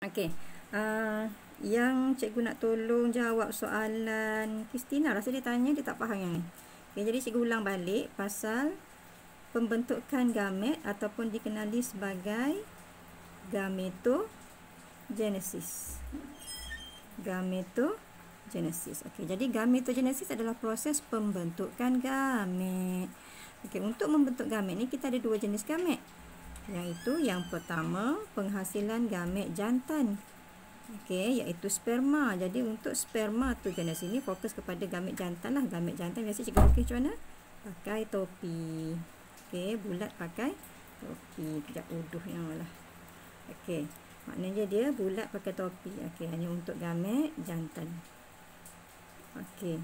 Okey. Yang cikgu nak tolong jawab soalan Kristina, rasa dia tanya dia tak faham yang ni. Okay, jadi cikgu ulang balik pasal pembentukan gamet ataupun dikenali sebagai gametogenesis. Gametogenesis. Okey, jadi gametogenesis adalah proses pembentukan gamet. Okey, untuk membentuk gamet ni kita ada dua jenis gamet. Iaitu yang pertama, penghasilan gamet jantan. Okey, iaitu sperma. Jadi untuk spermatogenesis ini fokus kepada gamet jantan lah. Gamet jantan biasa cikgu lukis macam mana? Pakai topi. Okey, bulat pakai topi. Kejap uduh yang lah. Okey, maknanya dia bulat pakai topi. Okey, hanya untuk gamet jantan. Okey.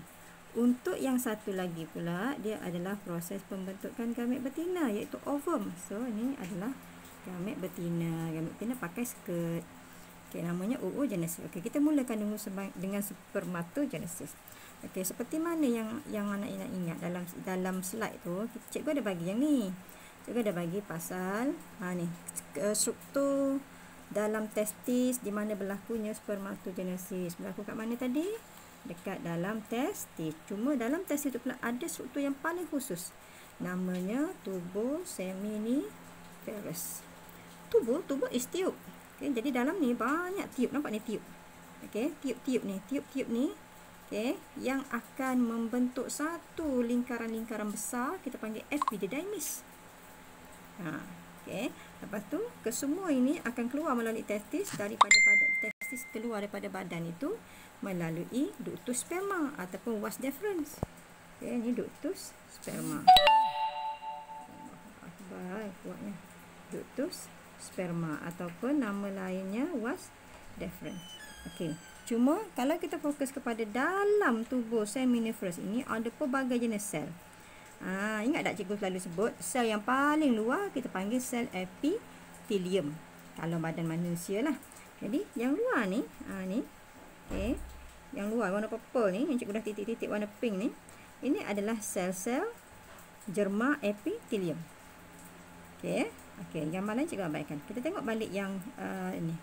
Untuk yang satu lagi pula, dia adalah proses pembentukan gamet betina, iaitu ovum. So, ini adalah gamet betina. Gamet betina pakai skirt. Okey, namanya oogenesis. Okey, kita mulakan dulu dengan spermatogenesis. Okey, seperti mana yang anak ingat dalam slide tu, cikgu ada bagi yang ni. Cikgu ada bagi pasal ni struktur dalam testis di mana berlakunya spermatogenesis. Berlaku kat mana tadi? Dekat dalam testis. Cuma dalam testis itu pula ada struktur yang paling khusus. Namanya tubuh seminiferous. Tubuh is tube. Okay, jadi dalam ni banyak tube. Nampak ni tube. Okay, tube-tube ni. Okay, yang akan membentuk satu lingkaran-lingkaran besar. Kita panggil epididymis. Okay. Lepas tu, kesemua ini akan keluar melalui testis daripada badan. Testis keluar daripada badan itu melalui ductus sperma ataupun vas deferens. Okay, ini ductus sperma. Kuatnya. Ductus sperma ataupun nama lainnya vas deferens. Okey. Cuma kalau kita fokus kepada dalam tubuh seminiferous ini ada pelbagai jenis sel. Ingat tak cikgu selalu sebut sel yang paling luar kita panggil sel epithelium kalau badan manusia lah. Jadi yang luar ni, ni, okay, yang luar warna purple ni, yang cikgu dah titik-titik warna pink ni, ini adalah sel-sel germa epithelium. Okay, okay, gambar lain cikgu abaikan. Kita tengok balik yang ini,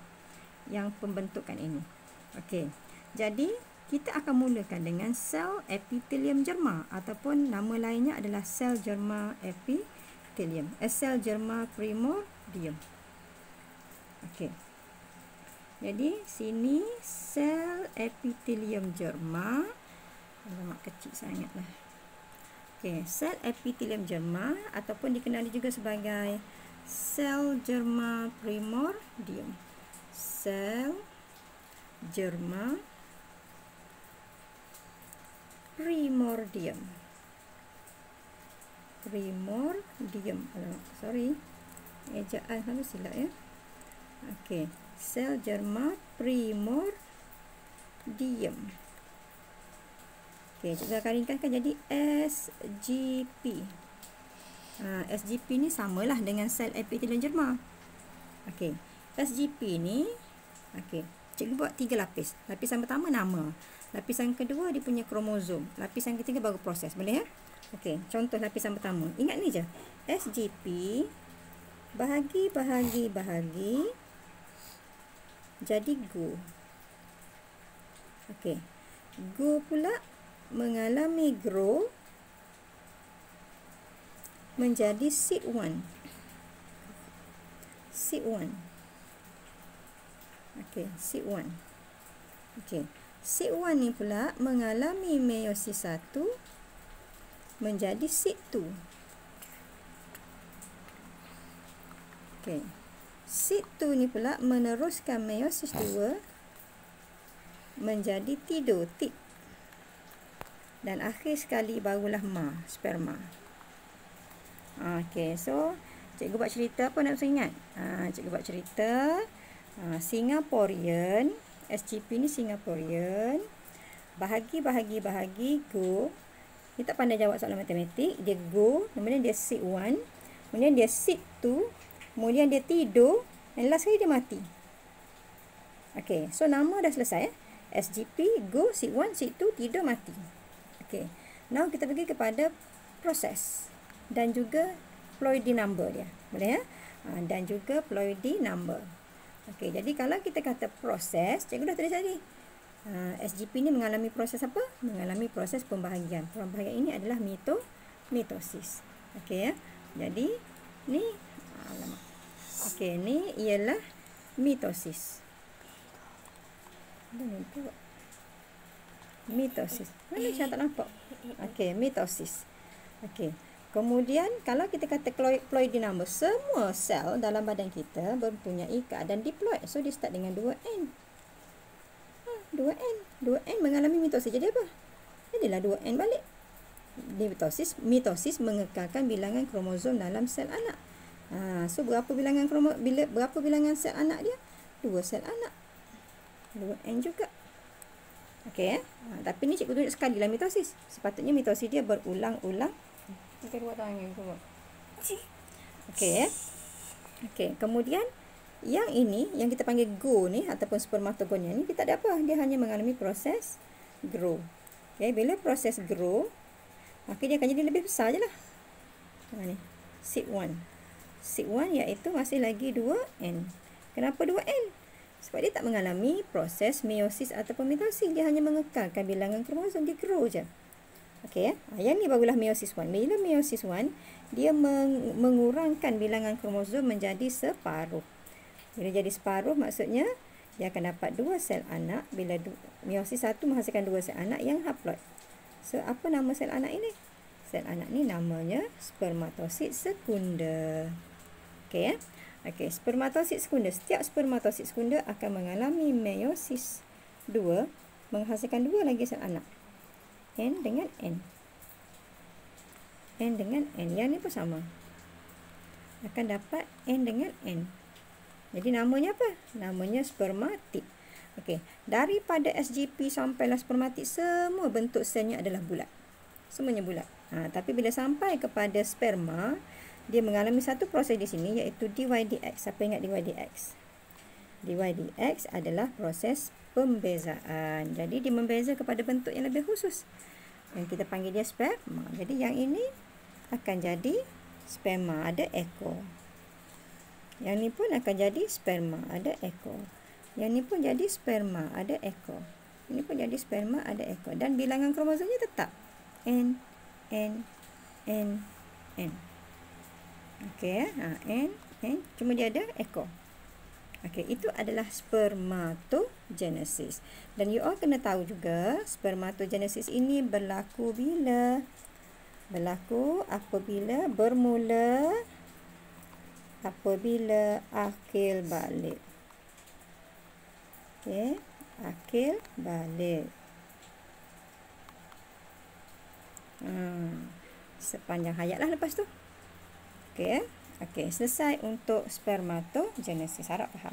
yang pembentukan ini. Okay, jadi kita akan mulakan dengan sel epithelium germa ataupun nama lainnya adalah sel germa epithelium. Sel germa primordium. Okey. Jadi sini sel epithelium germa. Alamak kecil sangatlah. Okey, sel epithelium germa ataupun dikenali juga sebagai sel germa primordium. Sel germa primordium. Sorry. Ejaan harus silap ya. Okey, sel germa primordium. Okey, cikgu akan ringkaskan jadi SGP. SGP ni samalah dengan sel epithelium germa. Okey, SGP ni okey, cikgu buat 3 lapis. Lapisan pertama nama. Lapisan kedua dia punya kromosom. Lapisan ketiga baru proses. Boleh ya? Okey, contoh lapisan pertama. Ingat ni je. SGP bahagi jadi GU. Okey. GU pula mengalami grow menjadi SID1. Okey, SID1. Okey. SID1 ni pula mengalami meiosis 1 menjadi SID2. Okey. SID2 ni pula meneruskan meiosis 2 menjadi tidotip. Dan akhir sekali barulah sperma. Okey, so cikgu buat cerita apa nak ingat? Cikgu buat cerita Singaporean. SGP ni Singaporean. Bahagi go. Dia tak pandai jawab soalan matematik. Dia go, kemudian dia SID1, kemudian dia SID2, kemudian dia tidur, dan last sekali dia mati. Okey, so nama dah selesai. SGP, go, SID1, SID2, tidur, mati. Okey, now kita pergi kepada proses dan juga ploidy number dia. Boleh ya? Dan juga ploidy number. Okey, jadi kalau kita kata proses, cikgu dah tulis tadi. SGP ni mengalami proses apa? Mengalami proses pembahagian. Pembahagian ini adalah mitosis. Okey ya. Jadi ni okey, ni ialah mitosis. Mitosis. Mana saya tak nampak? Okey, mitosis. Okey. Kemudian kalau kita kata ploid dinamo, semua sel dalam badan kita mempunyai keadaan diploid. So dia start dengan 2N. 2N mengalami mitosis. Jadi apa? Jadilah 2N balik. Mitosis mengekalkan bilangan kromosom dalam sel anak. So berapa bilangan sel anak dia? 2 sel anak. 2N juga. Okey. Tapi ni cikgu tunjuk sekali lah mitosis. Sepatutnya mitosis dia berulang-ulang. Kita buat tangan semua. Okey. Okey, kemudian yang ini yang kita panggil go ni ataupun spermatogonia ni, dia tak ada apa, dia hanya mengalami proses grow. Okey, bila proses grow, maka dia akan jadi lebih besar je lah. Ni, SIG1. SIG1 iaitu masih lagi 2N. Kenapa 2N? Sebab dia tak mengalami proses meiosis ataupun mitosis, dia hanya mengekalkan bilangan kromosom, dia grow je. Okey, yang ni barulah meiosis 1. Bila meiosis 1, dia mengurangkan bilangan kromosom menjadi separuh. Bila jadi separuh, maksudnya dia akan dapat 2 sel anak. Bila meiosis 1 menghasilkan 2 sel anak yang haploid. So, apa nama sel anak ini? Sel anak ni namanya spermatosit sekunder. Okey ya. Okey, spermatosit sekunder. Setiap spermatosit sekunder akan mengalami meiosis 2, menghasilkan 2 lagi sel anak. N dengan N. N dengan N. Yang ni pun sama. Akan dapat N dengan N. Jadi namanya apa? Namanya spermatid. Okey. Daripada SGP sampailah spermatid, semua bentuk selnya adalah bulat. Semuanya bulat. Tapi bila sampai kepada sperma, dia mengalami satu proses di sini iaitu DYDX. Siapa ingat DYDX? DYDX adalah proses pembezaan. Jadi dia membeza kepada bentuk yang lebih khusus. Yang kita panggil dia sperma. Jadi yang ini akan jadi sperma, ada ekor. Yang ni pun akan jadi sperma, ada ekor. Yang ni pun jadi sperma, ada ekor. Ini pun jadi sperma, ada ekor. Dan bilangan kromosomnya tetap N, N, N, N. Okey, N, N. Cuma dia ada ekor. Okey, itu adalah spermatogenesis. Dan you all kena tahu juga, spermatogenesis ini berlaku bila? Berlaku apabila apabila akil balik. Okey, akil balik. Sepanjang hayat lah lepas tu. Okey. Okey, selesai untuk spermatogenesis. Harap faham.